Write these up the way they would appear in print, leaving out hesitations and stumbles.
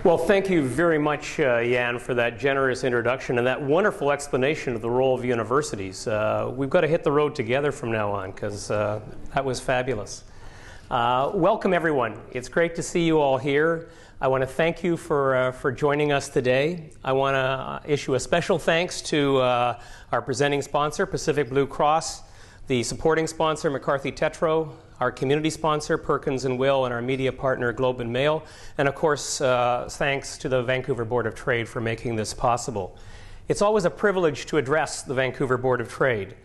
Well, thank you very much, Jan, for that generous introduction and that wonderful explanation of the role of universities. We've got to hit the road together from now on, because that was fabulous. Welcome, everyone. It's great to see you all here. I want to thank you for joining us today. I want to issue a special thanks to our presenting sponsor, Pacific Blue Cross, the supporting sponsor, McCarthy Tetro, our community sponsor, Perkins & Will, and our media partner, Globe and Mail, and of course, thanks to the Vancouver Board of Trade for making this possible. It's always a privilege to address the Vancouver Board of Trade.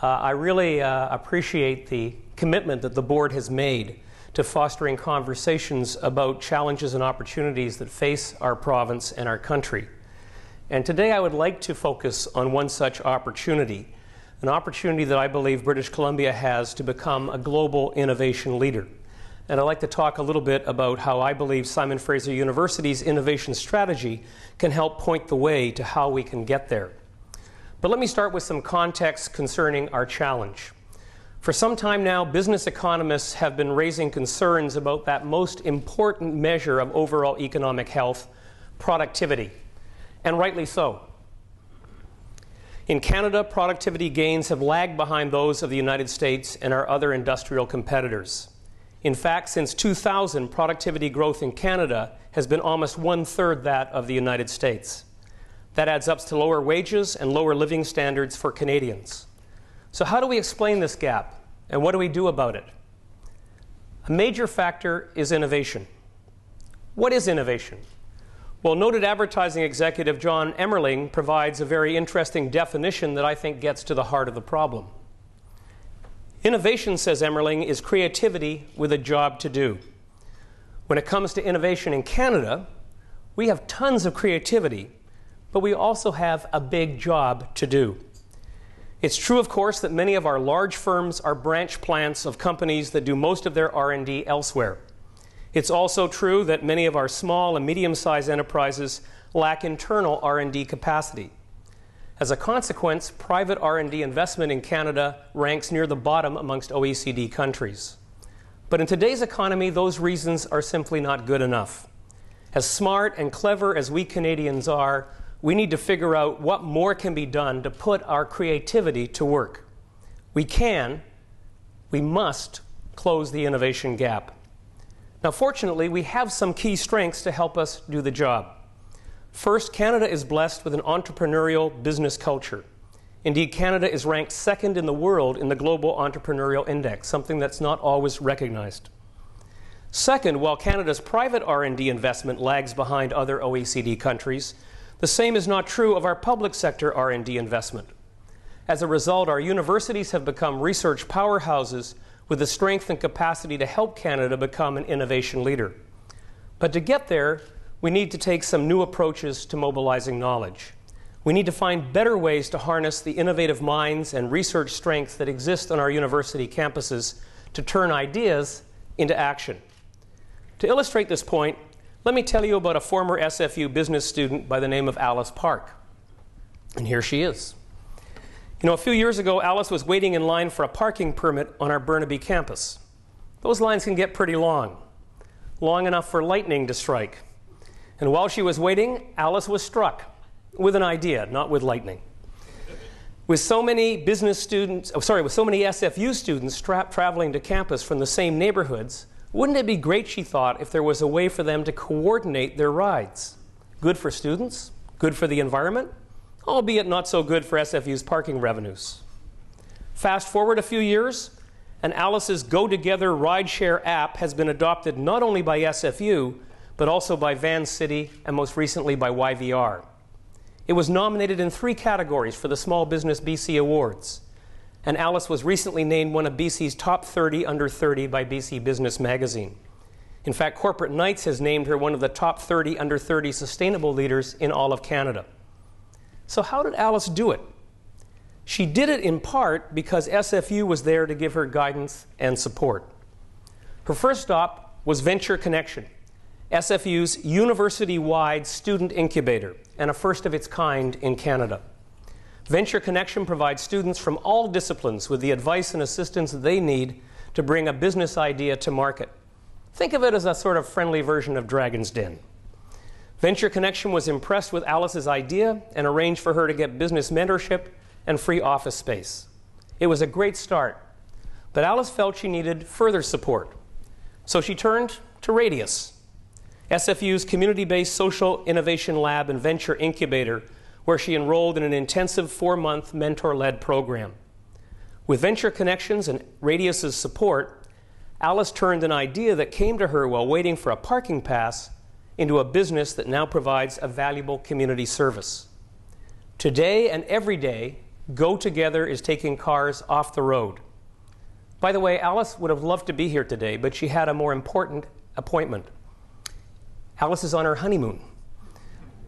I really appreciate the commitment that the board has made to fostering conversations about challenges and opportunities that face our province and our country. And today I would like to focus on one such opportunity, an opportunity that I believe British Columbia has to become a global innovation leader. And I'd like to talk a little bit about how I believe Simon Fraser University's innovation strategy can help point the way to how we can get there. But let me start with some context concerning our challenge. For some time now, business economists have been raising concerns about that most important measure of overall economic health, productivity, and rightly so. In Canada, productivity gains have lagged behind those of the United States and our other industrial competitors. In fact, since 2000, productivity growth in Canada has been almost one-third that of the United States. That adds up to lower wages and lower living standards for Canadians. So how do we explain this gap, and what do we do about it? A major factor is innovation. What is innovation? Well, noted advertising executive John Emmerling provides a very interesting definition that I think gets to the heart of the problem. Innovation, says Emmerling, is creativity with a job to do. When it comes to innovation in Canada, we have tons of creativity, but we also have a big job to do. It's true, of course, that many of our large firms are branch plants of companies that do most of their R&D elsewhere. It's also true that many of our small and medium-sized enterprises lack internal R&D capacity. As a consequence, private R&D investment in Canada ranks near the bottom amongst OECD countries. But in today's economy, those reasons are simply not good enough. As smart and clever as we Canadians are, we need to figure out what more can be done to put our creativity to work. We must close the innovation gap. Now, fortunately, we have some key strengths to help us do the job. First, Canada is blessed with an entrepreneurial business culture. Indeed, Canada is ranked second in the world in the Global Entrepreneurial Index, something that's not always recognized. Second, while Canada's private R&D investment lags behind other OECD countries, the same is not true of our public sector R&D investment. As a result, our universities have become research powerhouses with the strength and capacity to help Canada become an innovation leader. But to get there, we need to take some new approaches to mobilizing knowledge. We need to find better ways to harness the innovative minds and research strengths that exist on our university campuses to turn ideas into action. To illustrate this point, let me tell you about a former SFU business student by the name of Alice Park. And here she is. You know, a few years ago, Alice was waiting in line for a parking permit on our Burnaby campus. Those lines can get pretty long enough for lightning to strike. And while she was waiting, Alice was struck with an idea, not with lightning. With so many SFU students traveling to campus from the same neighborhoods, wouldn't it be great, she thought, if there was a way for them to coordinate their rides? Good for students, good for the environment, albeit not so good for SFU's parking revenues. Fast forward a few years, and Alice's Go Together rideshare app has been adopted not only by SFU, but also by Van City and most recently by YVR. It was nominated in 3 categories for the Small Business BC Awards, and Alice was recently named one of BC's top 30 under 30 by BC Business Magazine. In fact, Corporate Knights has named her one of the top 30 under 30 sustainable leaders in all of Canada. So how did Alice do it? She did it in part because SFU was there to give her guidance and support. Her first stop was Venture Connection, SFU's university-wide student incubator and a first of its kind in Canada. Venture Connection provides students from all disciplines with the advice and assistance they need to bring a business idea to market. Think of it as a sort of friendly version of Dragon's Den. Venture Connection was impressed with Alice's idea and arranged for her to get business mentorship and free office space. It was a great start, but Alice felt she needed further support. So she turned to Radius, SFU's community-based social innovation lab and venture incubator, where she enrolled in an intensive 4-month mentor-led program. With Venture Connections and Radius's support, Alice turned an idea that came to her while waiting for a parking pass into a business that now provides a valuable community service. Today and every day, Go Together is taking cars off the road. By the way, Alice would have loved to be here today, but she had a more important appointment. Alice is on her honeymoon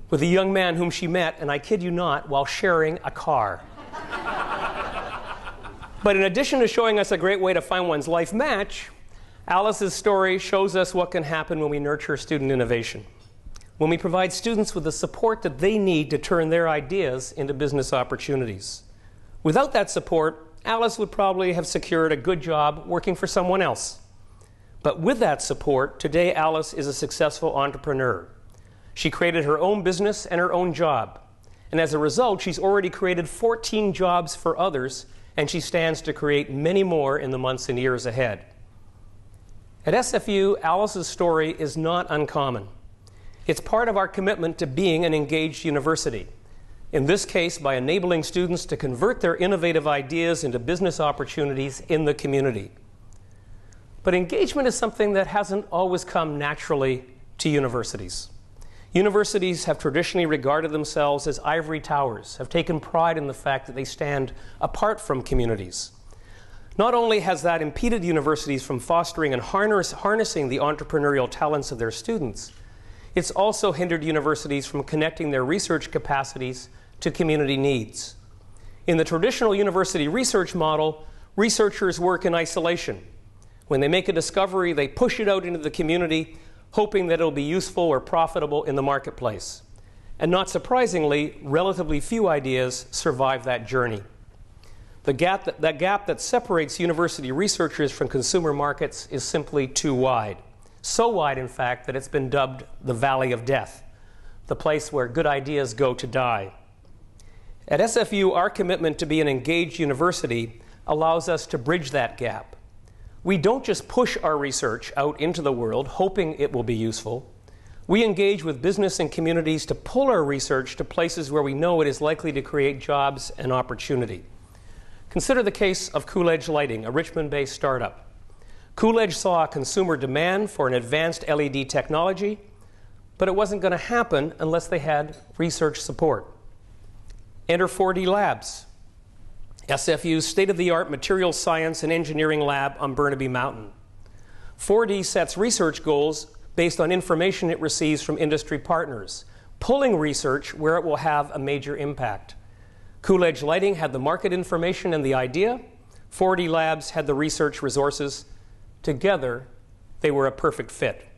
with a young man whom she met, and I kid you not, while sharing a car. But in addition to showing us a great way to find one's life match, Alice's story shows us what can happen when we nurture student innovation, when we provide students with the support that they need to turn their ideas into business opportunities. Without that support, Alice would probably have secured a good job working for someone else. But with that support, today Alice is a successful entrepreneur. She created her own business and her own job. And as a result, she's already created 14 jobs for others, and she stands to create many more in the months and years ahead. At SFU, Alice's story is not uncommon. It's part of our commitment to being an engaged university. In this case, by enabling students to convert their innovative ideas into business opportunities in the community. But engagement is something that hasn't always come naturally to universities. Universities have traditionally regarded themselves as ivory towers, have taken pride in the fact that they stand apart from communities. Not only has that impeded universities from fostering and harnessing the entrepreneurial talents of their students, it's also hindered universities from connecting their research capacities to community needs. In the traditional university research model, researchers work in isolation. When they make a discovery, they push it out into the community, hoping that it'll be useful or profitable in the marketplace. And not surprisingly, relatively few ideas survive that journey. That gap that separates university researchers from consumer markets is simply too wide. So wide, in fact, that it's been dubbed the Valley of Death, the place where good ideas go to die. At SFU, our commitment to be an engaged university allows us to bridge that gap. We don't just push our research out into the world, hoping it will be useful. We engage with business and communities to pull our research to places where we know it is likely to create jobs and opportunity. Consider the case of Coolidge Lighting, a Richmond-based startup. Coolidge saw a consumer demand for an advanced LED technology, but it wasn't going to happen unless they had research support. Enter 4D Labs, SFU's state-of-the-art materials science and engineering lab on Burnaby Mountain. 4D sets research goals based on information it receives from industry partners, pulling research where it will have a major impact. Coolidge Lighting had the market information and the idea. 4D Labs had the research resources. Together, they were a perfect fit.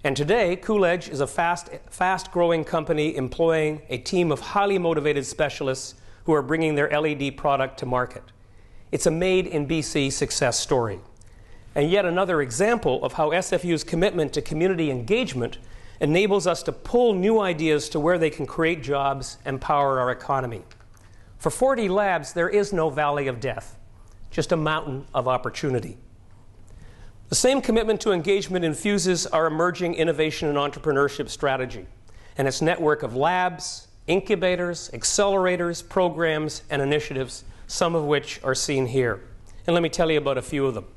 And today, Coolidge is a fast-growing company employing a team of highly motivated specialists who are bringing their LED product to market. It's a made-in-BC success story. And yet another example of how SFU's commitment to community engagement enables us to pull new ideas to where they can create jobs and power our economy. For 4D Labs, there is no valley of death, just a mountain of opportunity. The same commitment to engagement infuses our emerging innovation and entrepreneurship strategy and its network of labs, incubators, accelerators, programs, and initiatives, some of which are seen here. And let me tell you about a few of them.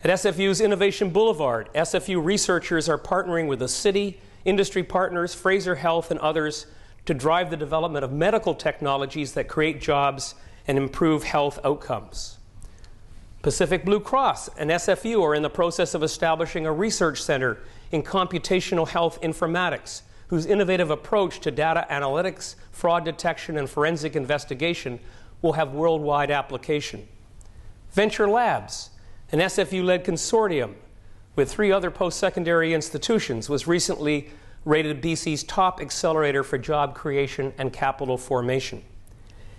At SFU's Innovation Boulevard, SFU researchers are partnering with the city, industry partners, Fraser Health, and others to drive the development of medical technologies that create jobs and improve health outcomes. Pacific Blue Cross and SFU are in the process of establishing a research center in computational health informatics, whose innovative approach to data analytics, fraud detection, and forensic investigation will have worldwide application. Venture Labs, an SFU-led consortium with 3 other post-secondary institutions, was recently rated BC's top accelerator for job creation and capital formation.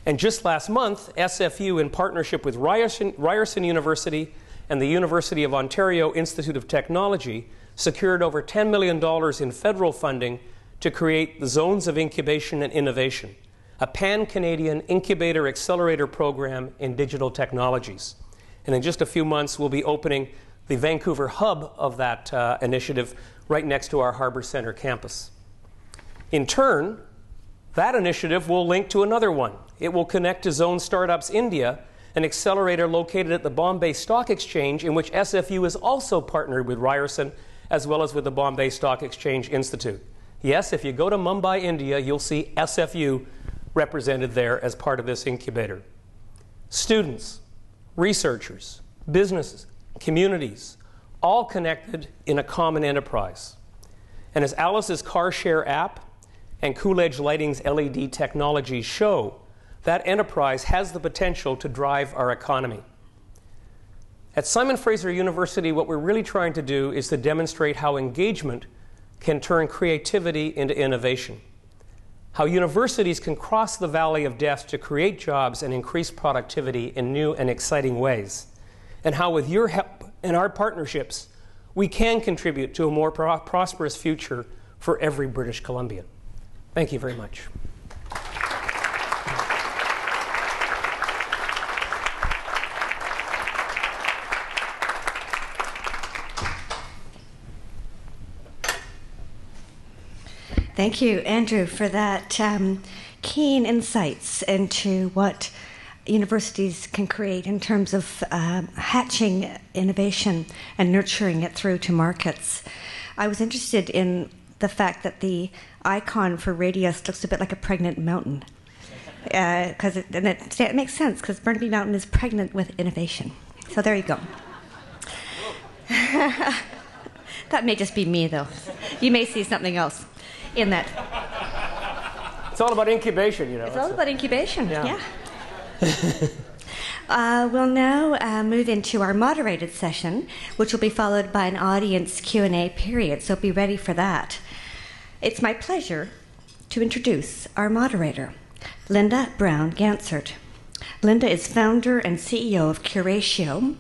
And just last month, SFU, in partnership with Ryerson University and the University of Ontario Institute of Technology, secured over $10 million in federal funding to create the Zones of Incubation and Innovation, a pan-Canadian incubator accelerator program in digital technologies. And in just a few months, we'll be opening the Vancouver hub of that initiative right next to our Harbour Centre campus. In turn, that initiative will link to another one. It will connect to Zone Startups India, an accelerator located at the Bombay Stock Exchange, in which SFU is also partnered with Ryerson, as well as with the Bombay Stock Exchange Institute. Yes, if you go to Mumbai, India, you'll see SFU represented there as part of this incubator. Students, researchers, businesses, communities, all connected in a common enterprise. And as Alice's car share app and Coolidge Lighting's LED technologies show, that enterprise has the potential to drive our economy. At Simon Fraser University, what we're really trying to do is to demonstrate how engagement can turn creativity into innovation, how universities can cross the valley of death to create jobs and increase productivity in new and exciting ways, and how with your help and our partnerships, we can contribute to a more prosperous future for every British Columbian. Thank you very much. Thank you, Andrew, for that keen insights into what universities can create in terms of hatching innovation and nurturing it through to markets. I was interested in the fact that the icon for Radius looks a bit like a pregnant mountain. It makes sense, because Burnaby Mountain is pregnant with innovation. So there you go. That may just be me, though. You may see something else in that. It's all about incubation, you know. It's all about incubation, yeah. We'll now move into our moderated session, which will be followed by an audience Q&A period, so be ready for that. It's my pleasure to introduce our moderator, Linda Brown Gansert. Linda is founder and CEO of Curatio.me,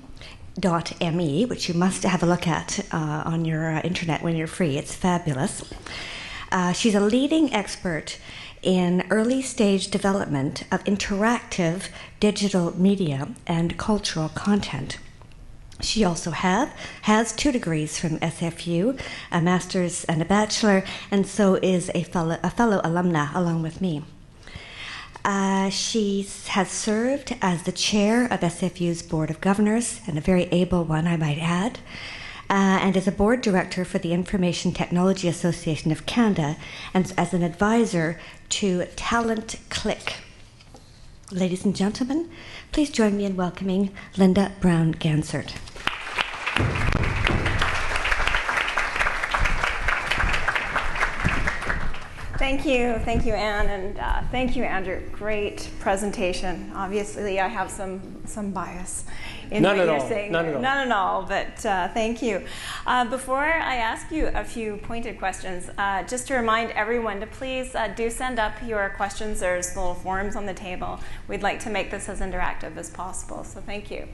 which you must have a look at on your internet when you're free. It's fabulous. She's a leading expert in early stage development of interactive digital media and cultural content. She also has 2 degrees from SFU, a master's and a bachelor, and so is a fellow alumna along with me. She has served as the chair of SFU's Board of Governors, and a very able one, I might add, and is a board director for the Information Technology Association of Canada, and as an advisor to Talent Click. Ladies and gentlemen, please join me in welcoming Linda Brown Gansert. Thank you, Anne, and thank you, Andrew. Great presentation. Obviously, I have some bias in what you're saying. None at all, but thank you. Before I ask you a few pointed questions, just to remind everyone to please do send up your questions. There's little forms on the table. We'd like to make this as interactive as possible, so thank you.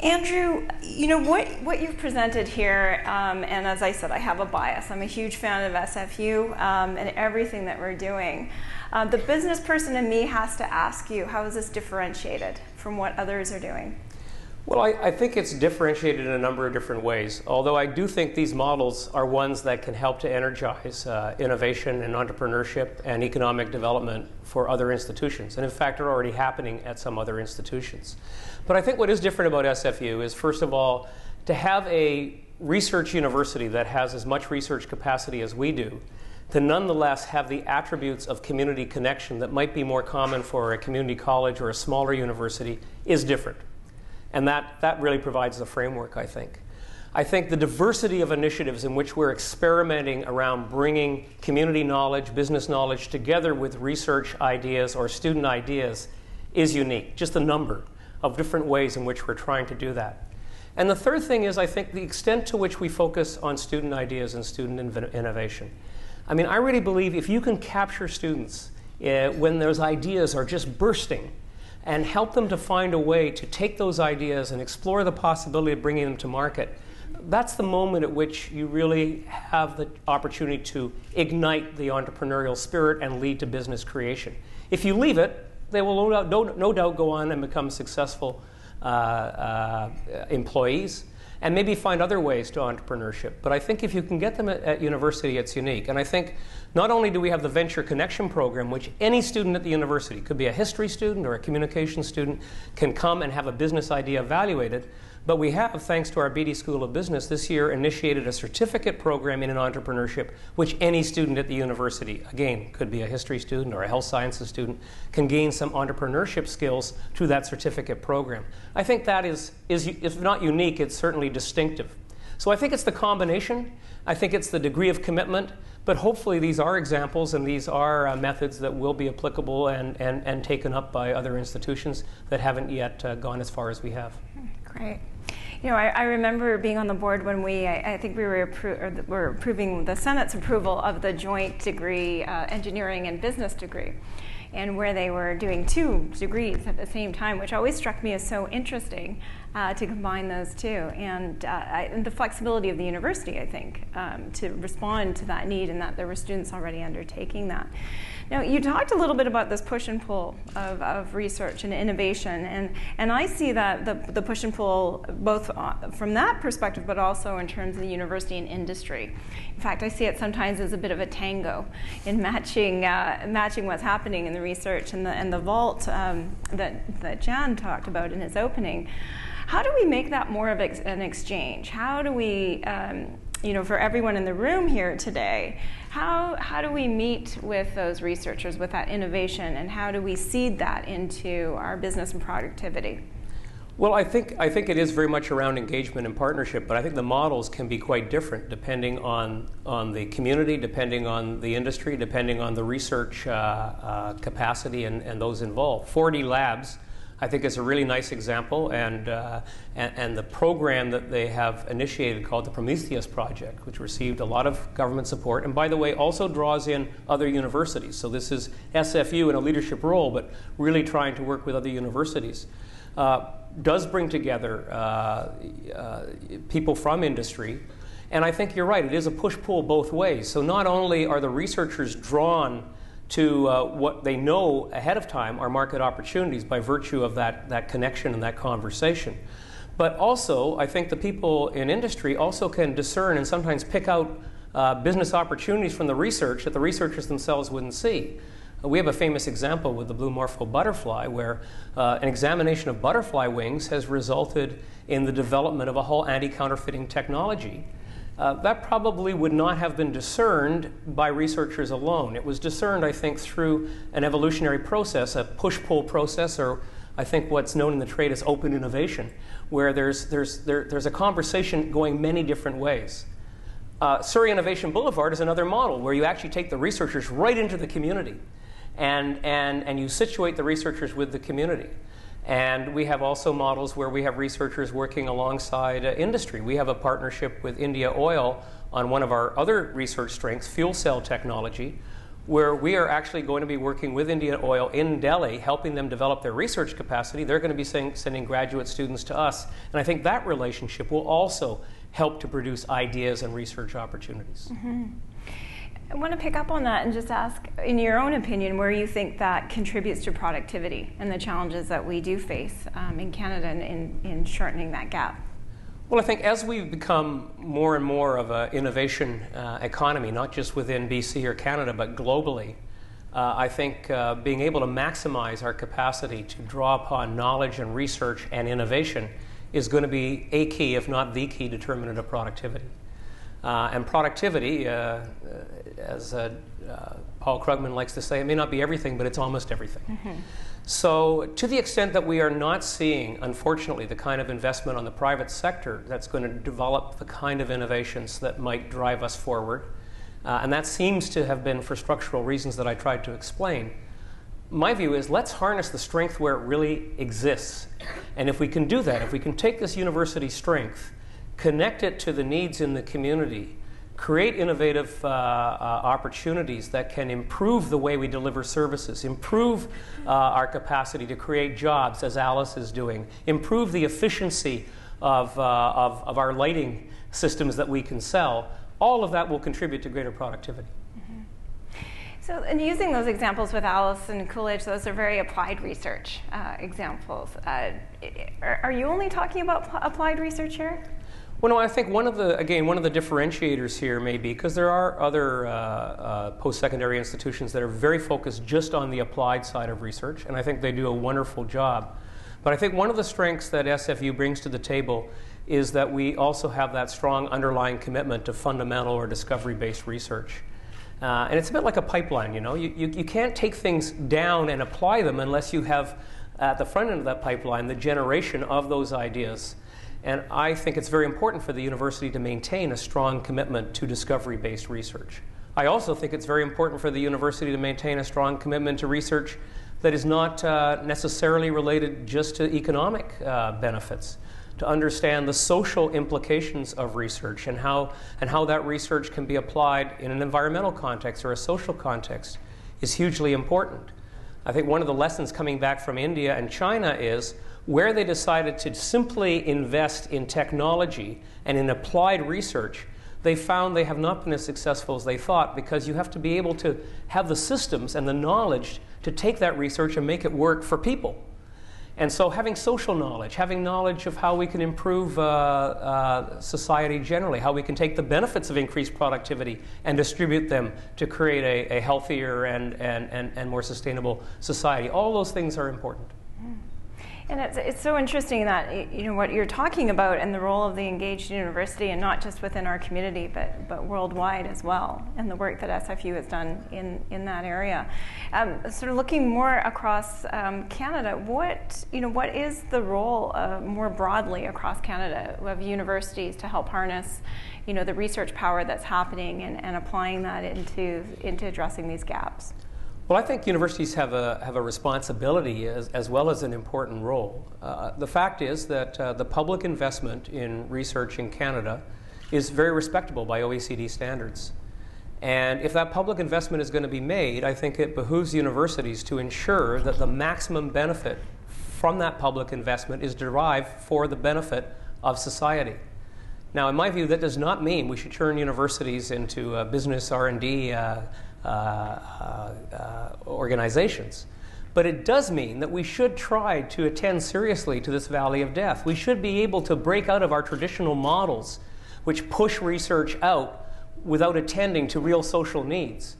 Andrew, you know, what you've presented here, and as I said, I have a bias. I'm a huge fan of SFU and everything that we're doing. The business person in me has to ask you, how is this differentiated from what others are doing? Well, I think it's differentiated in a number of different ways, although I do think these models are ones that can help to energize innovation and entrepreneurship and economic development for other institutions, and in fact are already happening at some other institutions. But I think what is different about SFU is, first of all, to have a research university that has as much research capacity as we do, to nonetheless have the attributes of community connection that might be more common for a community college or a smaller university is different. And that really provides the framework, I think. I think the diversity of initiatives in which we're experimenting around bringing community knowledge, business knowledge together with research ideas or student ideas is unique. Just the number of different ways in which we're trying to do that. And the third thing is, I think, the extent to which we focus on student ideas and student innovation. I mean, I really believe if you can capture students when those ideas are just bursting and help them to find a way to take those ideas and explore the possibility of bringing them to market, that's the moment at which you really have the opportunity to ignite the entrepreneurial spirit and lead to business creation. If you leave it, they will no doubt go on and become successful employees and maybe find other ways to entrepreneurship. But I think if you can get them at university, it's unique. And I think not only do we have the Venture Connection program, which any student at the university, could be a history student or a communication student, can come and have a business idea evaluated, but we have, thanks to our Beatty School of Business, this year initiated a certificate program in entrepreneurship, which any student at the university, again, could be a history student or a health sciences student, can gain some entrepreneurship skills through that certificate program. I think that is if not unique, it's certainly distinctive. So I think it's the combination. I think it's the degree of commitment, but hopefully these are examples and these are methods that will be applicable and taken up by other institutions that haven't yet gone as far as we have. Great. You know, I remember being on the board when I think we were approving the Senate's approval of the joint degree, engineering and business degree, and where they were doing 2 degrees at the same time, which always struck me as so interesting to combine those two, and the flexibility of the university, I think, to respond to that need, and that there were students already undertaking that. Now, you talked a little bit about this push and pull of research and innovation, and I see that the push and pull both from that perspective, but also in terms of the university and industry. In fact, I see it sometimes as a bit of a tango in matching what's happening in the research and the vault that Jan talked about in his opening. How do we make that more of an exchange? How do we, you know, for everyone in the room here today, how do we meet with those researchers with that innovation, and how do we seed that into our business and productivity? Well, I think it is very much around engagement and partnership, but I think the models can be quite different depending on the community, depending on the industry, depending on the research capacity and those involved. 4D Labs, I think, is a really nice example, and the program that they have initiated called the Prometheus Project, which received a lot of government support, and by the way, also draws in other universities. So this is SFU in a leadership role, but really trying to work with other universities. Does bring together people from industry, and I think you're right, it is a push-pull both ways. So not only are the researchers drawn to what they know ahead of time are market opportunities by virtue of that connection and that conversation, but also I think the people in industry also can discern and sometimes pick out business opportunities from the research that the researchers themselves wouldn't see. We have a famous example with the blue morpho butterfly where an examination of butterfly wings has resulted in the development of a whole anti-counterfeiting technology. That probably would not have been discerned by researchers alone. It was discerned, I think, through an evolutionary process, a push-pull process, or I think what's known in the trade as open innovation, where there's a conversation going many different ways. Surrey Innovation Boulevard is another model where you actually take the researchers right into the community and you situate the researchers with the community. And we have also models where we have researchers working alongside industry. We have a partnership with India Oil on one of our other research strengths, fuel cell technology, where we are actually going to be working with India Oil in Delhi, helping them develop their research capacity. They're going to be sending graduate students to us. And I think that relationship will also help to produce ideas and research opportunities. Mm-hmm. I want to pick up on that and just ask, in your own opinion, where you think that contributes to productivity and the challenges that we do face in Canada in shortening that gap. Well, I think as we've become more and more of an innovation economy, not just within BC or Canada, but globally, I think being able to maximize our capacity to draw upon knowledge and research and innovation is going to be a key, if not the key, determinant of productivity. And productivity, as Paul Krugman likes to say, it may not be everything, but it's almost everything. Mm-hmm. So to the extent that we are not seeing, unfortunately, the kind of investment on the private sector that's going to develop the kind of innovations that might drive us forward, and that seems to have been for structural reasons that I tried to explain, my view is let's harness the strength where it really exists. And if we can do that, if we can take this university strength, connect it to the needs in the community, create innovative opportunities that can improve the way we deliver services, improve our capacity to create jobs, as Alice is doing, improve the efficiency of our lighting systems that we can sell, all of that will contribute to greater productivity. So, and using those examples with Alice and Coolidge, those are very applied research examples. Are you only talking about applied research here? Well, no, I think one of the differentiators here may be, because there are other post-secondary institutions that are very focused just on the applied side of research, and I think they do a wonderful job. But I think one of the strengths that SFU brings to the table is that we also have that strong underlying commitment to fundamental or discovery-based research. And it's a bit like a pipeline, you know. You can't take things down and apply them unless you have, at the front end of that pipeline, the generation of those ideas. And I think it's very important for the university to maintain a strong commitment to discovery-based research. I also think it's very important for the university to maintain a strong commitment to research that is not necessarily related just to economic benefits, to understand the social implications of research and how that research can be applied in an environmental context or a social context is hugely important. I think one of the lessons coming back from India and China is where they decided to simply invest in technology and in applied research, they found they have not been as successful as they thought, because you have to be able to have the systems and the knowledge to take that research and make it work for people. And so having social knowledge, having knowledge of how we can improve society generally, how we can take the benefits of increased productivity and distribute them to create a healthier and more sustainable society. All those things are important. And it's so interesting that, you know, what you're talking about and the role of the engaged university, and not just within our community, but worldwide as well, and the work that SFU has done in that area. Sort of looking more across Canada, what is the role more broadly across Canada of universities to help harness, you know, the research power that's happening and applying that into addressing these gaps? Well, I think universities have a responsibility as well as an important role. The fact is that the public investment in research in Canada is very respectable by OECD standards. And if that public investment is going to be made, I think it behooves universities to ensure that the maximum benefit from that public investment is derived for the benefit of society. Now, in my view, that does not mean we should turn universities into business R&D organizations. But it does mean that we should try to attend seriously to this valley of death. We should be able to break out of our traditional models which push research out without attending to real social needs.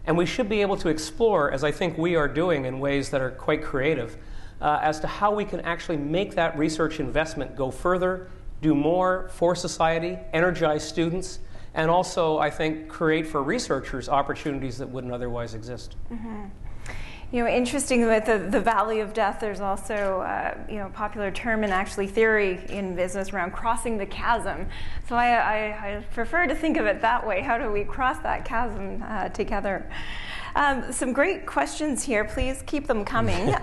And we should be able to explore, as I think we are doing in ways that are quite creative, as to how we can actually make that research investment go further, do more for society, energize students, and also, I think, create for researchers opportunities that wouldn't otherwise exist. Mm-hmm. You know, interesting with the valley of death, there's also, a popular term in actually theory in business around crossing the chasm. So I prefer to think of it that way. How do we cross that chasm together? Some great questions here. Please keep them coming.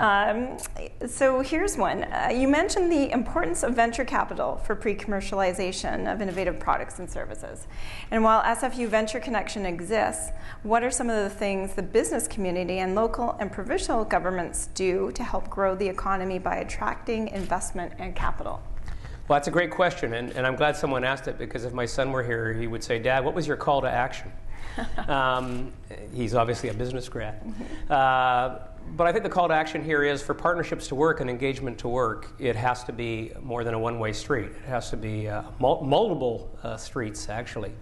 So here's one. You mentioned the importance of venture capital for pre-commercialization of innovative products and services. And while SFU Venture Connection exists, what are some of the things the business community and local and provincial governments do to help grow the economy by attracting investment and capital? Well, that's a great question, and I'm glad someone asked it, because if my son were here, he would say, "Dad, what was your call to action?" He's obviously a business grad. But I think the call to action here is for partnerships to work and engagement to work, it has to be more than a one-way street. It has to be multiple streets, actually.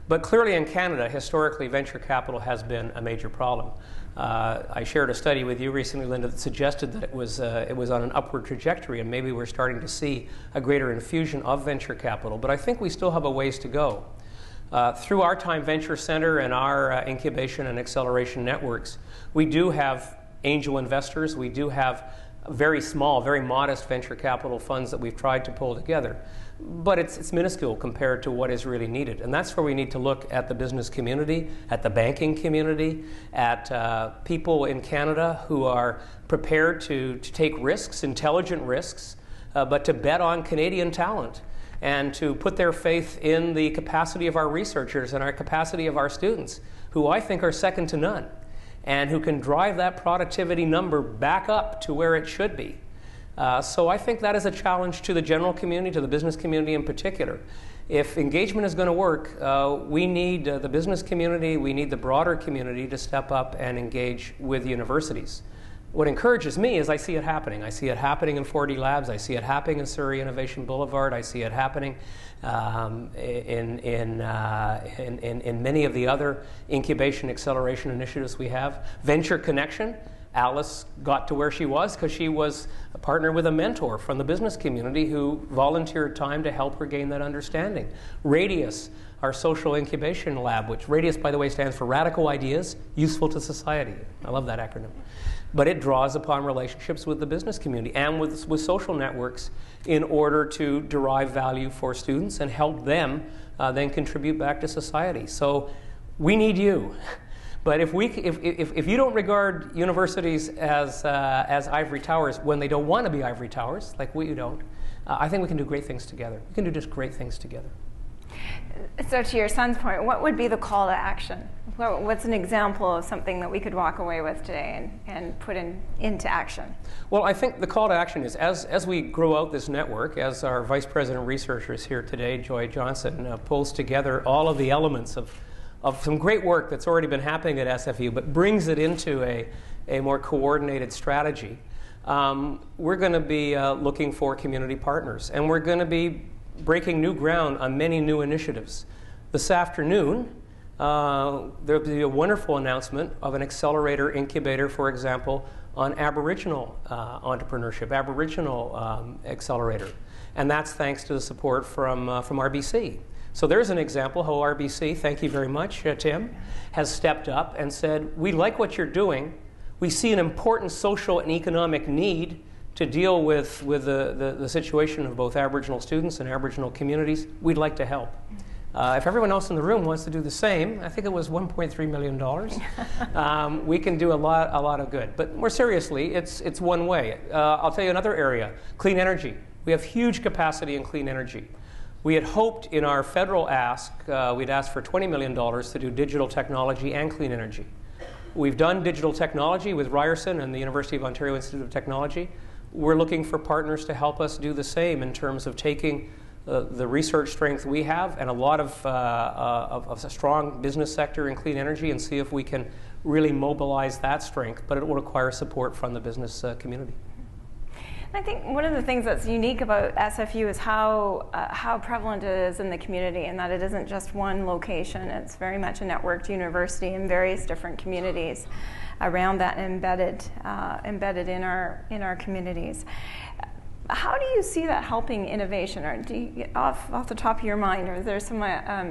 But clearly in Canada, historically, venture capital has been a major problem. I shared a study with you recently, Linda, that suggested that it was on an upward trajectory, and maybe we're starting to see a greater infusion of venture capital. But I think we still have a ways to go. Through our Time Venture Center and our incubation and acceleration networks, we do have angel investors. We do have very small, very modest venture capital funds that we've tried to pull together. But it's minuscule compared to what is really needed. And that's where we need to look at the business community, at the banking community, at people in Canada who are prepared to take risks, intelligent risks, but to bet on Canadian talent, and to put their faith in the capacity of our researchers and our capacity of our students, who I think are second to none, and who can drive that productivity number back up to where it should be. So I think that is a challenge to the general community, to the business community in particular. if engagement is going to work, we need the business community, we need the broader community to step up and engage with universities. What encourages me is I see it happening. I see it happening in 4D Labs. I see it happening in Surrey Innovation Boulevard. I see it happening in many of the other incubation acceleration initiatives we have. Venture Connection. Alice got to where she was because she was a partner with a mentor from the business community who volunteered time to help her gain that understanding. Radius, our social incubation lab, which Radius, by the way, stands for Radical Ideas Useful to Society. I love that acronym. But it draws upon relationships with the business community and with social networks in order to derive value for students and help them then contribute back to society. So we need you. But if you don't regard universities as ivory towers when they don't want to be ivory towers, like we don't, I think we can do great things together. We can do just great things together. So to your son's point, what would be the call to action? What's an example of something that we could walk away with today and put into action? Well, I think the call to action is as we grow out this network, as our Vice President Researcher is here today, Joy Johnson, pulls together all of the elements of some great work that's already been happening at SFU, but brings it into a more coordinated strategy. We're going to be looking for community partners, and we're going to be breaking new ground on many new initiatives. This afternoon, there'll be a wonderful announcement of an accelerator incubator, for example, on Aboriginal entrepreneurship, Aboriginal accelerator. And that's thanks to the support from RBC. So there's an example how RBC, thank you very much, Tim, has stepped up and said, we like what you're doing. We see an important social and economic need to deal with the situation of both Aboriginal students and Aboriginal communities. We'd like to help. If everyone else in the room wants to do the same, I think it was $1.3 million, we can do a lot of good. But more seriously, it's one way. I'll tell you another area, clean energy. We have huge capacity in clean energy. We had hoped in our federal ask, we'd asked for $20 million to do digital technology and clean energy. We've done digital technology with Ryerson and the University of Ontario Institute of Technology. We're looking for partners to help us do the same in terms of taking the research strength we have and a lot of a strong business sector in clean energy and see if we can really mobilize that strength, but it will require support from the business community. I think one of the things that's unique about SFU is how prevalent it is in the community, and that it isn't just one location. It's very much a networked university in various different communities around that, embedded in our communities. How do you see that helping innovation? Or do you, off the top of your mind, are there some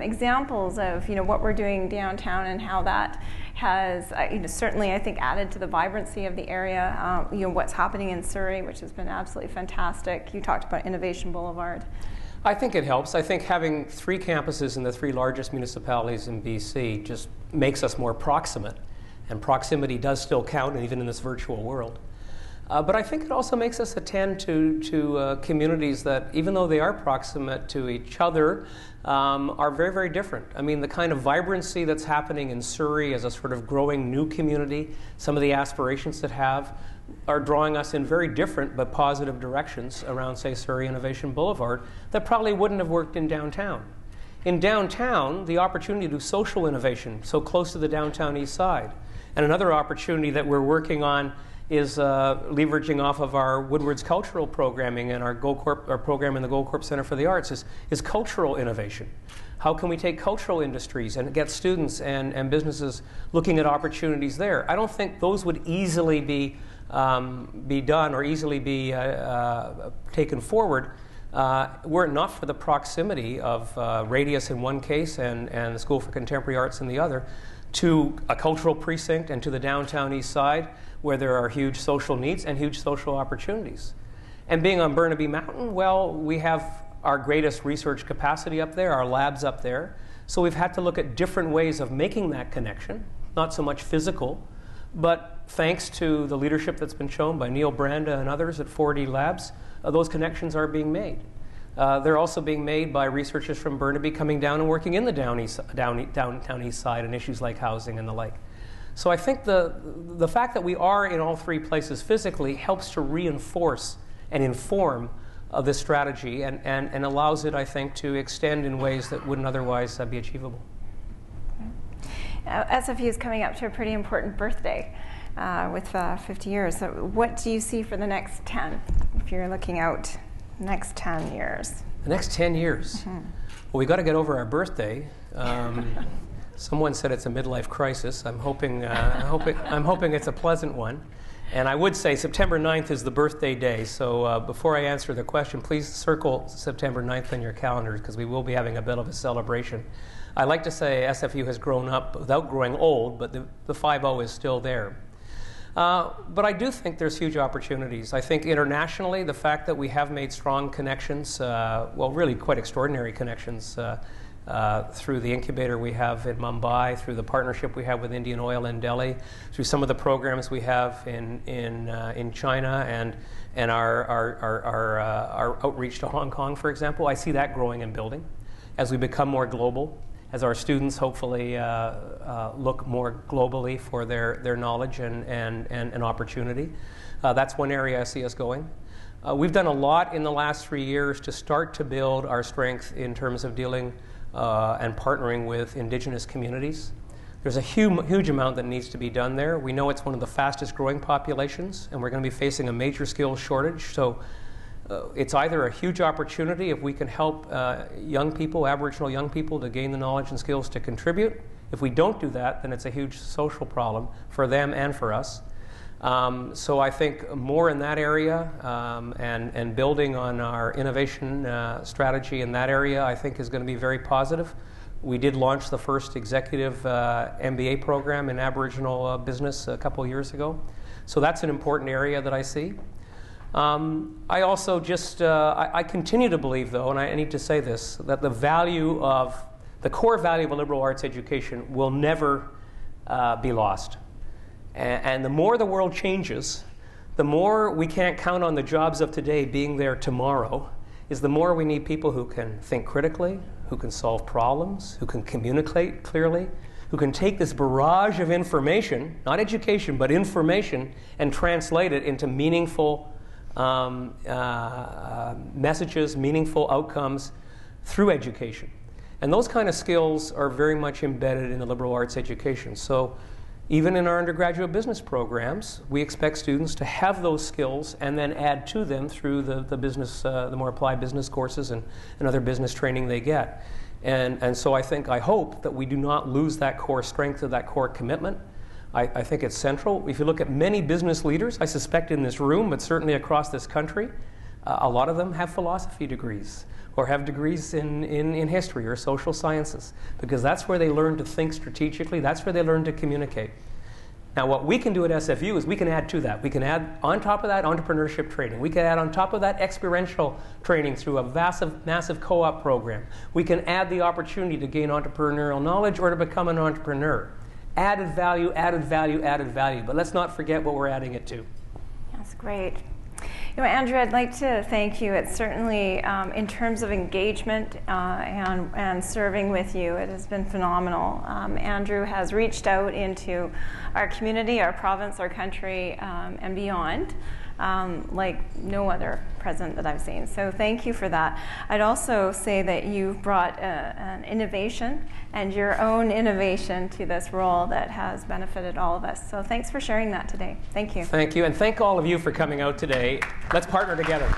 examples of what we're doing downtown and how that has certainly I think added to the vibrancy of the area? What's happening in Surrey, which has been absolutely fantastic. You talked about Innovation Boulevard. I think it helps. I think having 3 campuses in the 3 largest municipalities in BC just makes us more proximate, and proximity does still count, even in this virtual world. But I think it also makes us attend to communities that, even though they are proximate to each other, are very, very different. I mean, the kind of vibrancy that's happening in Surrey as a sort of growing new community, some of the aspirations that are drawing us in very different but positive directions around, say, Surrey Innovation Boulevard that probably wouldn't have worked in downtown. In downtown, the opportunity to do social innovation so close to the downtown east side. And another opportunity that we're working on is leveraging off of our Woodward's cultural programming and our program in the Goldcorp Center for the Arts is cultural innovation. How can we take cultural industries and get students and businesses looking at opportunities there? I don't think those would easily be done or easily be taken forward were it not for the proximity of Radius in one case and the School for Contemporary Arts in the other, to a cultural precinct and to the downtown east side, where there are huge social needs and huge social opportunities. And being on Burnaby Mountain, well, we have our greatest research capacity up there, our labs up there. So we've had to look at different ways of making that connection, not so much physical, but thanks to the leadership that's been shown by Neil Branda and others at 4D Labs, those connections are being made. They're also being made by researchers from Burnaby coming down and working in the downtown east side on issues like housing and the like. So I think the fact that we are in all 3 places physically helps to reinforce and inform of this strategy and allows it, I think, to extend in ways that wouldn't otherwise be achievable. SFU is coming up to a pretty important birthday with 50 years. So what do you see for the next 10, if you're looking out next 10 years? The next 10 years? Mm-hmm. Well, we got to get over our birthday. Someone said it's a midlife crisis. I'm hoping it's a pleasant one. And I would say September 9th is the birthday day. So before I answer the question, please circle September 9th on your calendars, because we will be having a bit of a celebration. I like to say SFU has grown up without growing old, but the 5-0 is still there. But I do think there's huge opportunities. I think internationally, the fact that we have made strong connections, well, really quite extraordinary connections through the incubator we have in Mumbai, through the partnership we have with Indian Oil in Delhi, through some of the programs we have in China and our outreach to Hong Kong, for example. I see that growing and building as we become more global, as our students hopefully look more globally for their knowledge and opportunity. That's one area I see us going. We've done a lot in the last 3 years to start to build our strength in terms of dealing and partnering with Indigenous communities. There's a huge amount that needs to be done there. We know it's one of the fastest growing populations, and we're going to be facing a major skills shortage. So it's either a huge opportunity if we can help young people, Aboriginal young people, to gain the knowledge and skills to contribute. If we don't do that, then it's a huge social problem for them and for us. So I think more in that area and building on our innovation strategy in that area, I think, is going to be very positive. We did launch the first executive MBA program in Aboriginal business a couple years ago. So that's an important area that I see. I also I continue to believe, though, and I need to say this, that the core value of a liberal arts education will never be lost. And the more the world changes, the more we can't count on the jobs of today being there tomorrow, is the more we need people who can think critically, who can solve problems, who can communicate clearly, who can take this barrage of information, not education, but information, and translate it into meaningful messages, meaningful outcomes through education. And those kind of skills are very much embedded in the liberal arts education. So even in our undergraduate business programs, we expect students to have those skills and then add to them through the more applied business courses and other business training they get. And so I hope that we do not lose that core strength or that core commitment. I think it's central. If you look at many business leaders, I suspect in this room, but certainly across this country, a lot of them have philosophy degrees or have degrees in history or social sciences, because that's where they learn to think strategically, that's where they learn to communicate. Now what we can do at SFU is we can add to that. We can add on top of that entrepreneurship training. We can add on top of that experiential training through a massive co-op program. We can add the opportunity to gain entrepreneurial knowledge or to become an entrepreneur. Added value, added value, added value. But let's not forget what we're adding it to. That's great. You know, Andrew, I'd like to thank you. It's certainly, in terms of engagement and serving with you, it has been phenomenal. Andrew has reached out into our community, our province, our country, and beyond, like no other president that I've seen. So thank you for that. I'd also say that you've brought an innovation and your own innovation to this role that has benefited all of us. So thanks for sharing that today. Thank you. Thank you, and thank all of you for coming out today. Let's partner together.